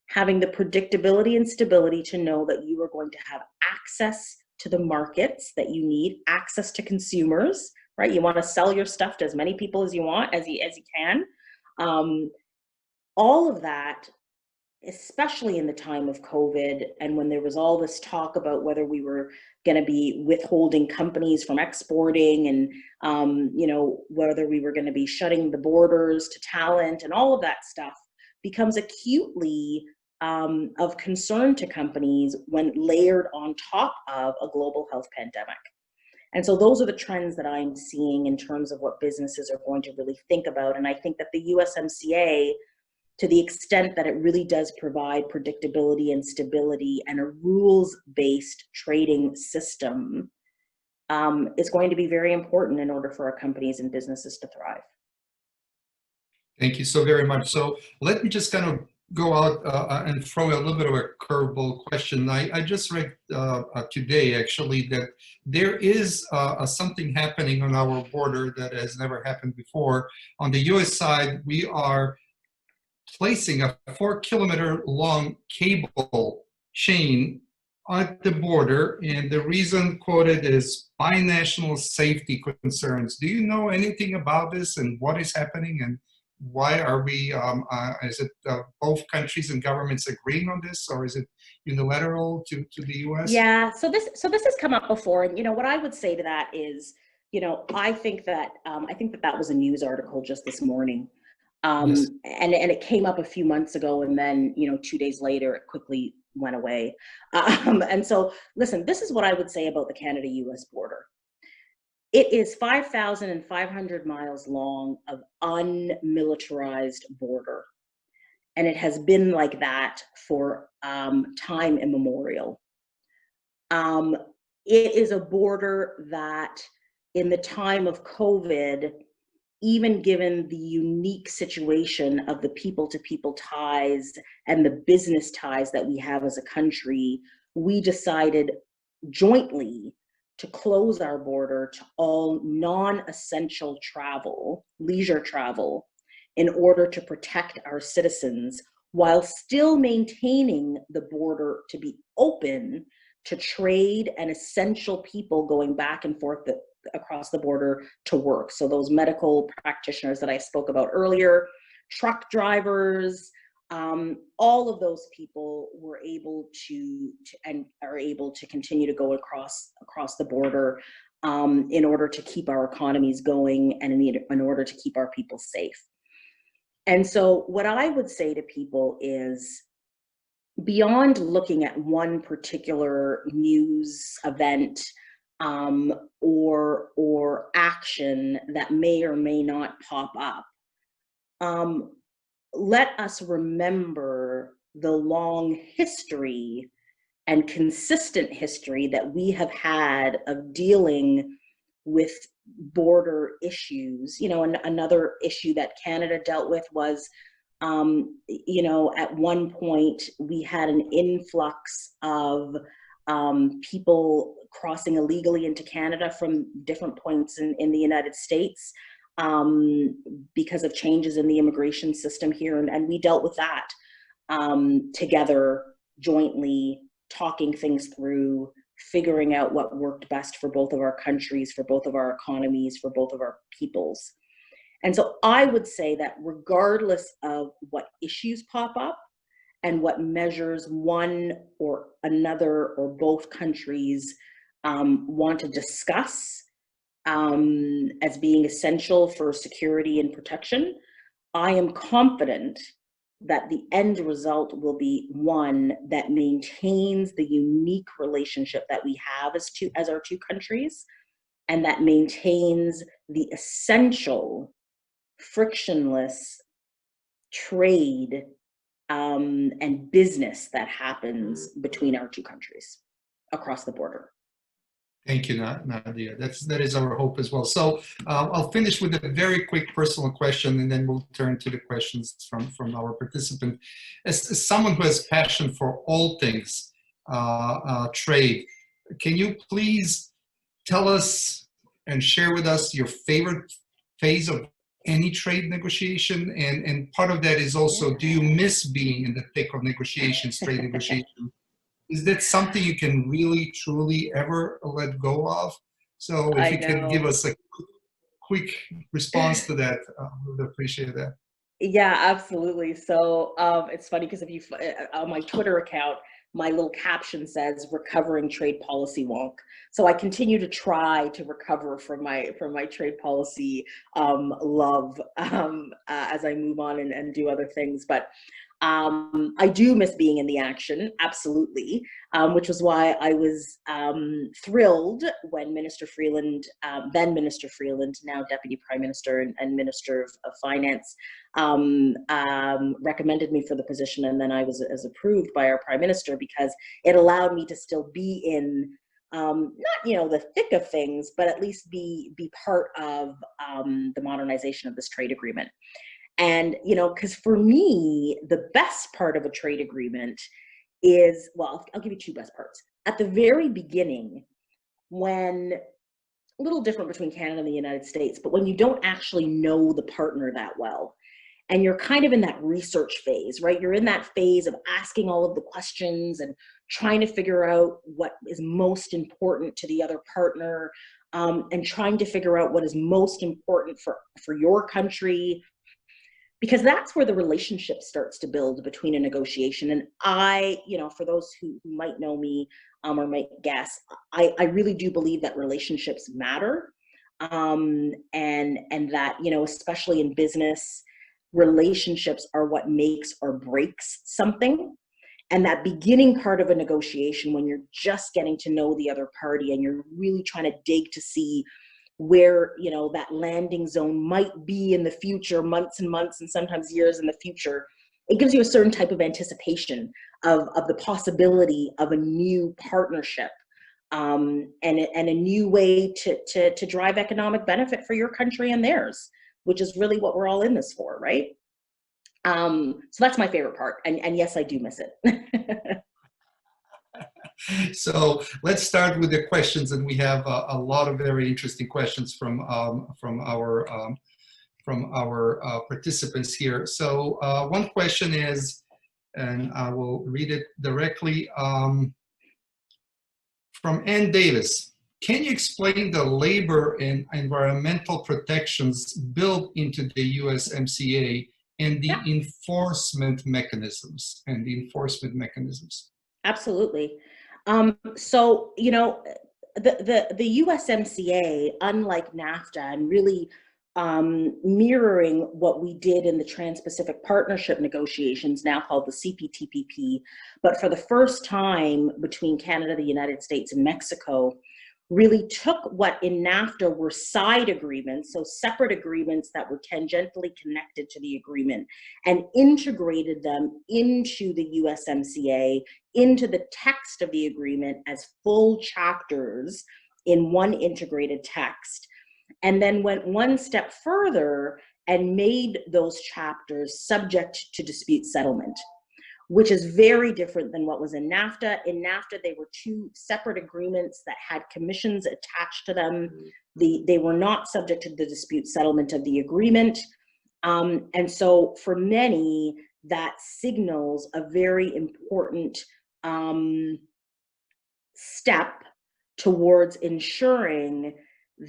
having the predictability and stability to know that you are going to have access to the markets that you need, access to consumers, right? You want to sell your stuff to as many people as you want, as you can. All of that, especially in the time of COVID, and when there was all this talk about whether we were going to be withholding companies from exporting, and whether we were going to be shutting the borders to talent, and all of that stuff becomes acutely of concern to companies when layered on top of a global health pandemic. And so those are the trends that I'm seeing in terms of what businesses are going to really think about. And I think that the USMCA, to the extent that it really does provide predictability and stability and a rules-based trading system, is going to be very important in order for our companies and businesses to thrive. Thank you so very much. So let me just kind of go out and throw a little bit of a curveball question. I just read today, actually, that there is something happening on our border that has never happened before. On the U.S. side, we are placing a 4-kilometer long cable chain at the border, and the reason quoted is binational safety concerns. Do you know anything about this and what is happening, and why are we, is it both countries and governments agreeing on this, or is it unilateral to the U.S.? Yeah, so this has come up before, and what I would say to that is, I think that that was a news article just this morning. Yes. And it came up a few months ago, and then 2 days later it quickly went away. And so, listen, this is what I would say about the Canada-U.S. border. It is 5,500 miles long of unmilitarized border, and it has been like that for time immemorial. It is a border that, in the time of COVID, even given the unique situation of the people-to-people ties and the business ties that we have as a country, we decided jointly to close our border to all non-essential travel, leisure travel, in order to protect our citizens, while still maintaining the border to be open to trade and essential people going back and forth across the border to work. So those medical practitioners that I spoke about earlier, truck drivers, all of those people were able to and are able to continue to go across the border in order to keep our economies going and in order to keep our people safe. And so what I would say to people is, beyond looking at one particular news event or action that may or may not pop up, let us remember the long history and consistent history that we have had of dealing with border issues. Another issue that Canada dealt with was, at one point we had an influx of people crossing illegally into Canada from different points in the United States because of changes in the immigration system here. And we dealt with that together, jointly, talking things through, figuring out what worked best for both of our countries, for both of our economies, for both of our peoples. And so I would say that regardless of what issues pop up, and what measures one or another or both countries want to discuss as being essential for security and protection, I am confident that the end result will be one that maintains the unique relationship that we have as our two countries, and that maintains the essential frictionless trade and business that happens between our two countries across the border. Thank you, Nadia. That is our hope as well. So I'll finish with a very quick personal question, and then we'll turn to the questions from our participant. As someone who has passion for all things trade, can you please tell us and share with us your favorite phase of any trade negotiation? And part of that is also, do you miss being in the thick of negotiations, trade negotiations? Is that something you can really, truly ever let go of? So if you can give us a quick response to that, we would appreciate that. Yeah, absolutely. So it's funny because if you on my Twitter account, my little caption says "recovering trade policy wonk." So I continue to try to recover from my trade policy love as I move on and do other things. But I do miss being in the action, absolutely, which was why I was thrilled when Minister Freeland, then Minister Freeland, now Deputy Prime Minister and Minister of Finance, recommended me for the position, and then I was approved by our Prime Minister, because it allowed me to still be in not the thick of things, but at least be part of the modernization of this trade agreement. And, because for me, the best part of a trade agreement is, well, I'll give you two best parts. At the very beginning, when, a little different between Canada and the United States, but when you don't actually know the partner that well, and you're kind of in that research phase, right? You're in that phase of asking all of the questions and trying to figure out what is most important to the other partner, and trying to figure out what is most important for your country, because that's where the relationship starts to build between a negotiation. And I, for those who might know me or might guess, I really do believe that relationships matter, and that, especially in business, relationships are what makes or breaks something. And that beginning part of a negotiation, when you're just getting to know the other party and you're really trying to dig to see where that landing zone might be in the future, months and months and sometimes years in the future, it gives you a certain type of anticipation of the possibility of a new partnership, and a new way to drive economic benefit for your country and theirs, which is really what we're all in this for, right? So that's my favorite part, and yes, I do miss it. So let's start with the questions, and we have a lot of very interesting questions from our participants here. So one question is, and I will read it directly, from Ann Davis. Can you explain the labor and environmental protections built into the USMCA and the enforcement mechanisms? Absolutely. So, the USMCA, unlike NAFTA, and really mirroring what we did in the Trans-Pacific Partnership negotiations, now called the CPTPP, but for the first time between Canada, the United States, and Mexico, really took what in NAFTA were side agreements, so separate agreements that were tangentially connected to the agreement, and integrated them into the USMCA, into the text of the agreement as full chapters in one integrated text, and then went one step further and made those chapters subject to dispute settlement, which is very different than what was in NAFTA. In NAFTA, they were two separate agreements that had commissions attached to them. They were not subject to the dispute settlement of the agreement. And so for many, that signals a very important step towards ensuring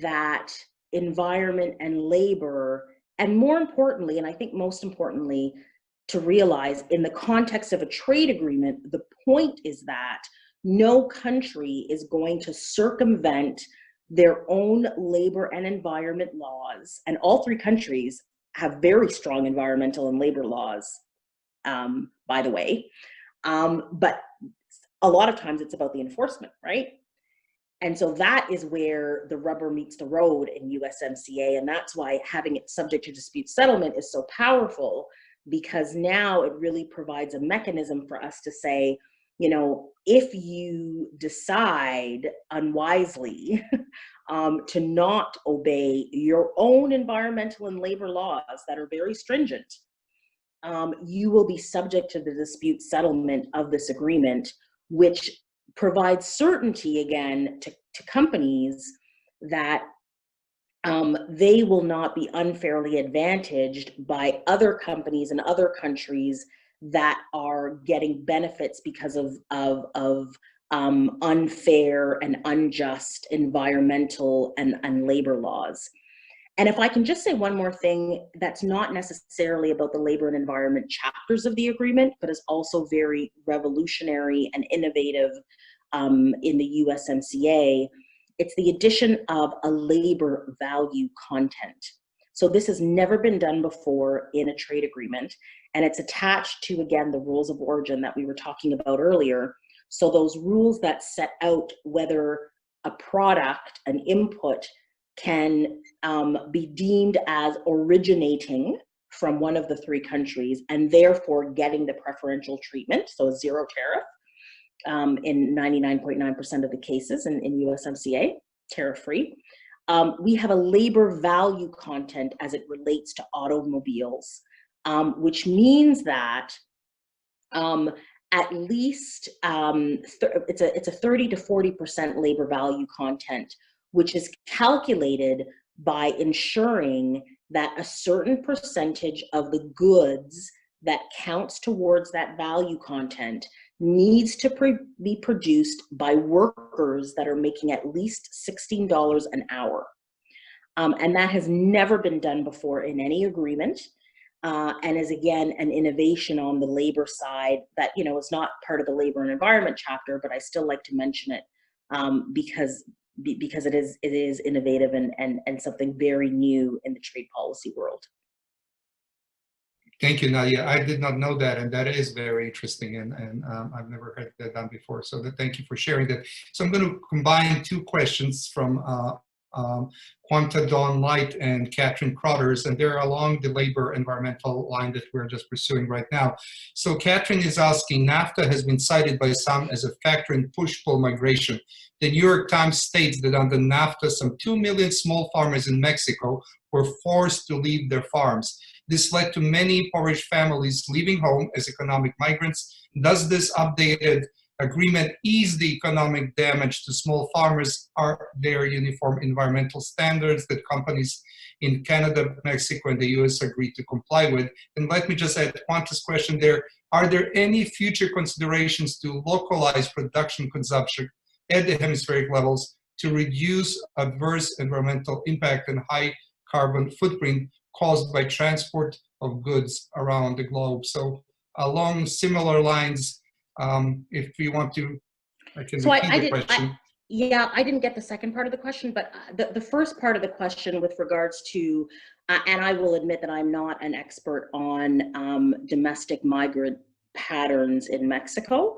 that environment and labor, and more importantly, and I think most importantly, to realize in the context of a trade agreement, the point is that no country is going to circumvent their own labor and environment laws. And all three countries have very strong environmental and labor laws, by the way. But a lot of times it's about the enforcement, right? And so that is where the rubber meets the road in USMCA. And that's why having it subject to dispute settlement is so powerful, because now it really provides a mechanism for us to say, you know, if you decide unwisely to not obey your own environmental and labor laws that are very stringent, you will be subject to the dispute settlement of this agreement, which provides certainty again to companies that they will not be unfairly advantaged by other companies in other countries that are getting benefits because of unfair and unjust environmental and labor laws. And if I can just say one more thing, that's not necessarily about the labor and environment chapters of the agreement, but is also very revolutionary and innovative in the USMCA. It's the addition of a labor value content. So this has never been done before in a trade agreement, and it's attached to, again, the rules of origin that we were talking about earlier. So those rules that set out whether a product, an input, can be deemed as originating from one of the three countries and therefore getting the preferential treatment, so a zero tariff in 99.9% of the cases in USMCA, tariff-free. We have a labor value content as it relates to automobiles, which means that at least it's a 30 to 40% labor value content, which is calculated by ensuring that a certain percentage of the goods that counts towards that value content needs to be produced by workers that are making at least $16 an hour. And that has never been done before in any agreement, and is, again, an innovation on the labor side that, you know, is not part of the labor and environment chapter, but I still like to mention it because it is innovative and something very new in the trade policy world. Thank you, Nadia. I did not know that, and that is very interesting, and I've never heard that done before. So thank you for sharing that. So I'm going to combine two questions from Quanta Dawn Light and Catherine Crothers, and they're along the labor environmental line that we're just pursuing right now. So Catherine is asking, NAFTA has been cited by some as a factor in push-pull migration. The New York Times states that under NAFTA, some 2 million small farmers in Mexico were forced to leave their farms. This led to many impoverished families leaving home as economic migrants. Does this updated agreement ease the economic damage to small farmers? Are there uniform environmental standards that companies in Canada, Mexico, and the US agreed to comply with? And let me just add Quanta's question there. Are there any future considerations to localize production consumption at the hemispheric levels to reduce adverse environmental impact and high carbon footprint caused by transport of goods around the globe? So along similar lines, if we want to, I can repeat the question. I didn't get the second part of the question, but the first part of the question with regards to, and I will admit that I'm not an expert on domestic migrant patterns in Mexico,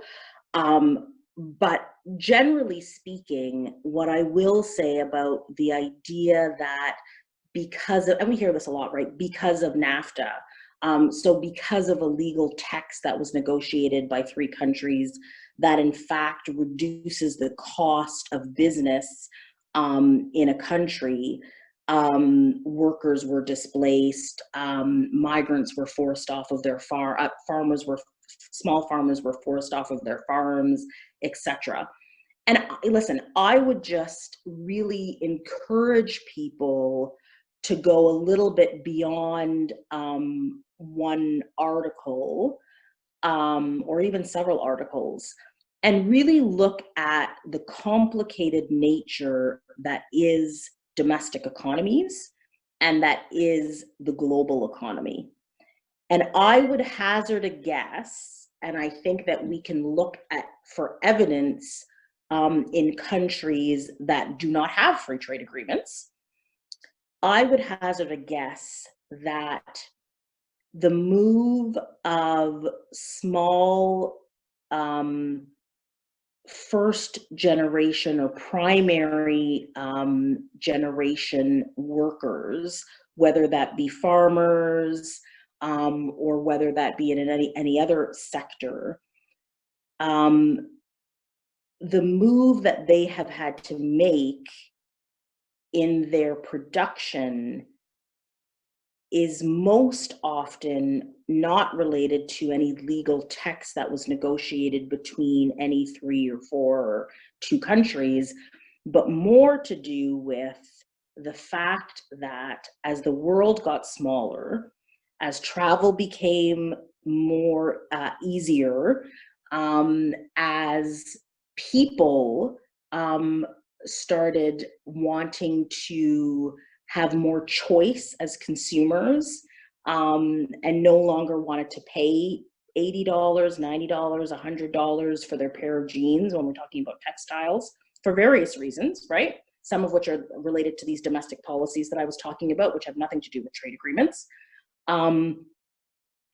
but generally speaking, what I will say about the idea that because of, and we hear this a lot, right? Because of NAFTA, so because of a legal text that was negotiated by three countries that in fact reduces the cost of business in a country, workers were displaced, migrants were forced off of their small farmers were forced off of their farms, etc. And listen, I would just really encourage people to go a little bit beyond one article or even several articles and really look at the complicated nature that is domestic economies and that is the global economy. And I would hazard a guess, and I think that we can look at for evidence in countries that do not have free trade agreements. I would hazard a guess that the move of small first generation or primary generation workers, whether that be farmers or whether that be in any other sector, the move that they have had to make in their production is most often not related to any legal text that was negotiated between any 3 or 4 or 2 countries, but more to do with the fact that as the world got smaller, as travel became more easier, as people started wanting to have more choice as consumers, and no longer wanted to pay $80, $90, $100 for their pair of jeans when we're talking about textiles for various reasons, right? Some of which are related to these domestic policies that I was talking about, which have nothing to do with trade agreements.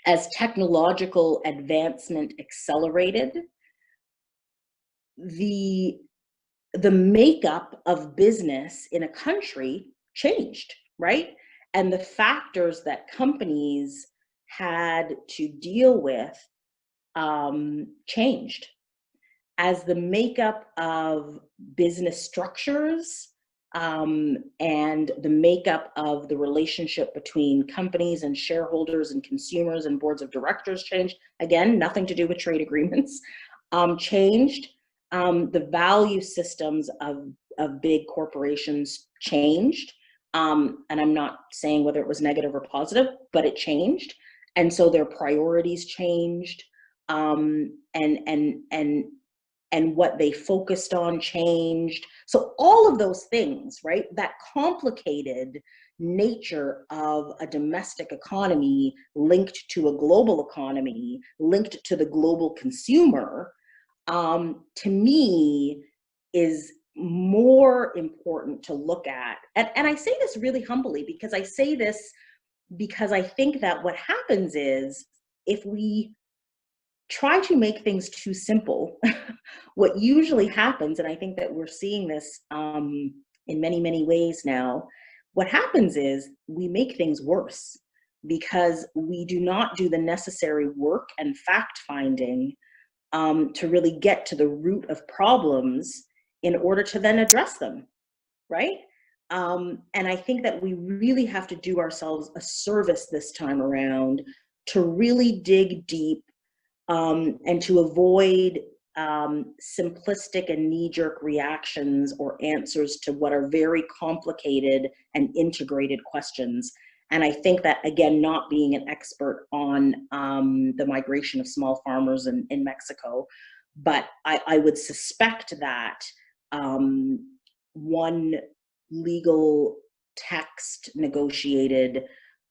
As technological advancement accelerated, the makeup of business in a country changed, right? And the factors that companies had to deal with changed. As the makeup of business structures and the makeup of the relationship between companies and shareholders and consumers and boards of directors changed, again, nothing to do with trade agreements, changed. The value systems of big corporations changed. And I'm not saying whether it was negative or positive, but it changed. And so their priorities changed. And what they focused on changed. So all of those things, right, that complicated nature of a domestic economy linked to a global economy, linked to the global consumer, to me is more important to look at. And I say this really humbly because I say this because I think that what happens is if we try to make things too simple, what usually happens, and I think that we're seeing this in many, many ways now, what happens is we make things worse because we do not do the necessary work and fact finding to really get to the root of problems in order to then address them, right? And I think that we really have to do ourselves a service this time around to really dig deep and to avoid simplistic and knee-jerk reactions or answers to what are very complicated and integrated questions. And I think that, again, not being an expert on the migration of small farmers in Mexico, but I would suspect that one legal text negotiated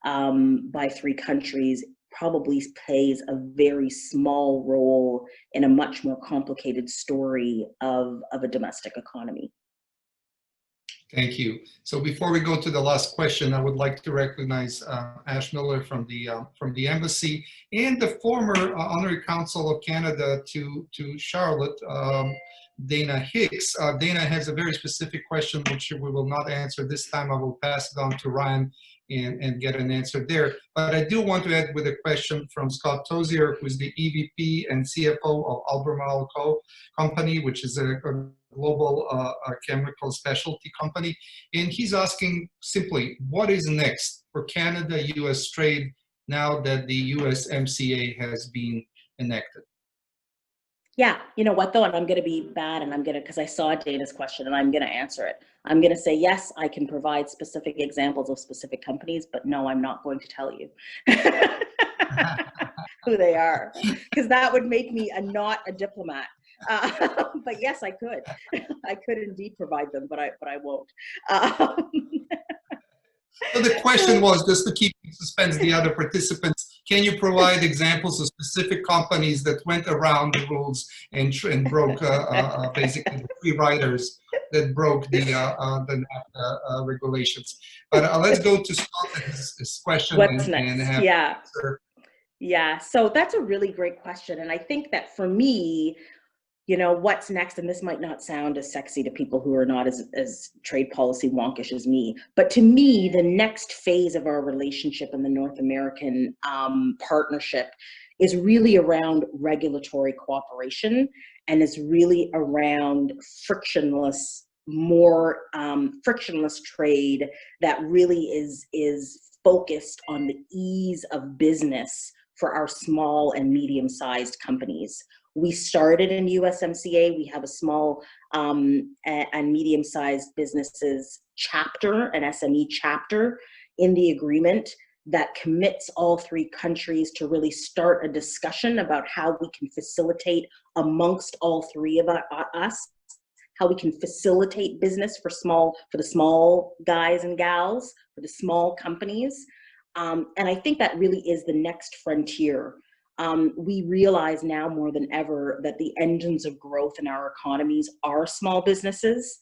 by 3 countries probably plays a very small role in a much more complicated story of a domestic economy. Thank you. So before we go to the last question, I would like to recognize Ash Miller from the embassy and the former Honorary Consul of Canada to Charlotte, Dana Hicks. Dana has a very specific question, which we will not answer this time. I will pass it on to Ryan and get an answer there. But I do want to add with a question from Scott Tozier, who is the EVP and CFO of Albemarle Company, which is a global chemical specialty company. And he's asking simply, what is next for Canada-US trade now that the USMCA has been enacted? Yeah, you know what though, and I'm going to be bad, and because I saw Dana's question and I'm going to answer it. I'm going to say, yes, I can provide specific examples of specific companies, but no, I'm not going to tell you who they are, because that would make me not a diplomat. But yes, I could. I could indeed provide them, but I won't. So the question was, just to keep in suspense the other participants, can you provide examples of specific companies that went around the rules and broke basically the free riders that broke the NAFTA regulations? But let's go to Scott and his question What's and next? have Yeah. answer. Yeah. So that's a really great question. And I think that for me, you know, what's next, and this might not sound as sexy to people who are not as trade policy wonkish as me, but to me, the next phase of our relationship in the North American partnership is really around regulatory cooperation, and is really around frictionless, more frictionless trade that really is focused on the ease of business for our small and medium-sized companies. We started in USMCA. We have a small and medium-sized businesses chapter, an SME chapter in the agreement that commits all three countries to really start a discussion about how we can facilitate amongst all three of us, how we can facilitate business for the small guys and gals, for the small companies. And I think that really is the next frontier. We realize now more than ever that the engines of growth in our economies are small businesses.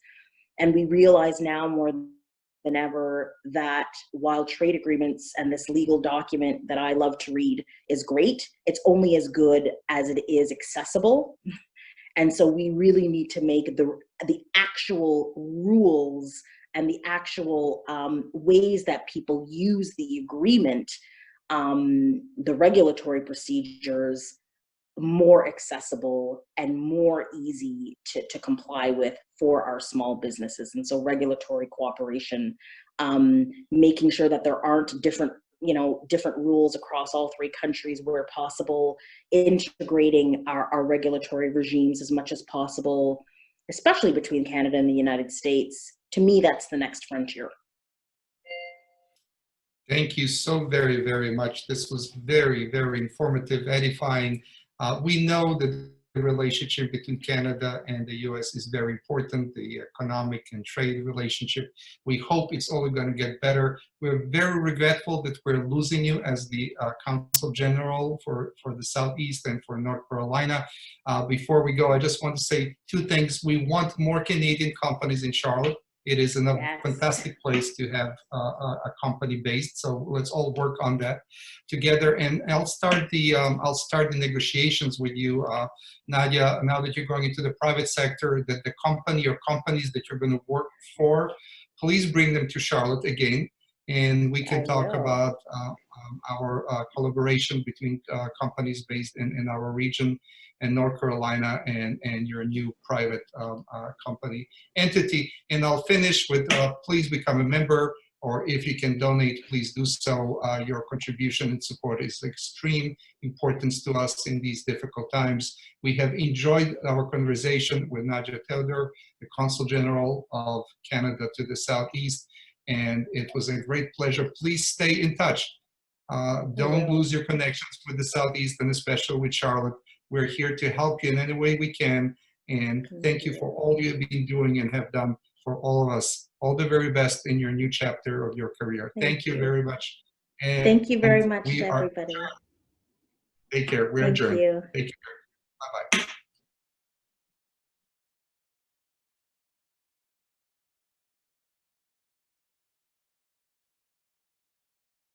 And we realize now more than ever that while trade agreements and this legal document that I love to read is great, it's only as good as it is accessible. And so we really need to make the actual rules and the actual ways that people use the agreement, the regulatory procedures, more accessible and more easy to comply with for our small businesses. And so regulatory cooperation, making sure that there aren't different rules across all three countries where possible, integrating our regulatory regimes as much as possible, especially between Canada and the United States. To me, that's the next frontier. Thank you so very, very much. This was very, very informative, edifying. We know that the relationship between Canada and the US is very important, the economic and trade relationship. We hope it's only going to get better. We're very regretful that we're losing you as the Consul General for the Southeast and for North Carolina. Before we go, I just want to say two things. We want more Canadian companies in Charlotte. It is a fantastic place to have a company based. So let's all work on that together. And I'll start the negotiations with you, Nadia. Now that you're going into the private sector, that the company or companies that you're going to work for, please bring them to Charlotte again, and we can talk about our collaboration between companies based in our region and North Carolina and your new private company entity. And I'll finish with please become a member, or if you can donate, please do so. Your contribution and support is extreme importance to us in these difficult times. We have enjoyed our conversation with Nadia Theodore, the Consul General of Canada to the Southeast, and it was a great pleasure. Please stay in touch. Don't lose your connections with the Southeast, and especially with Charlotte. We're here to help you in any way we can. And thank you for all you've been doing and have done for all of us. All the very best in your new chapter of your career. Thank you very much. And thank you very much to everybody. Take care. We're adjourned. Take care.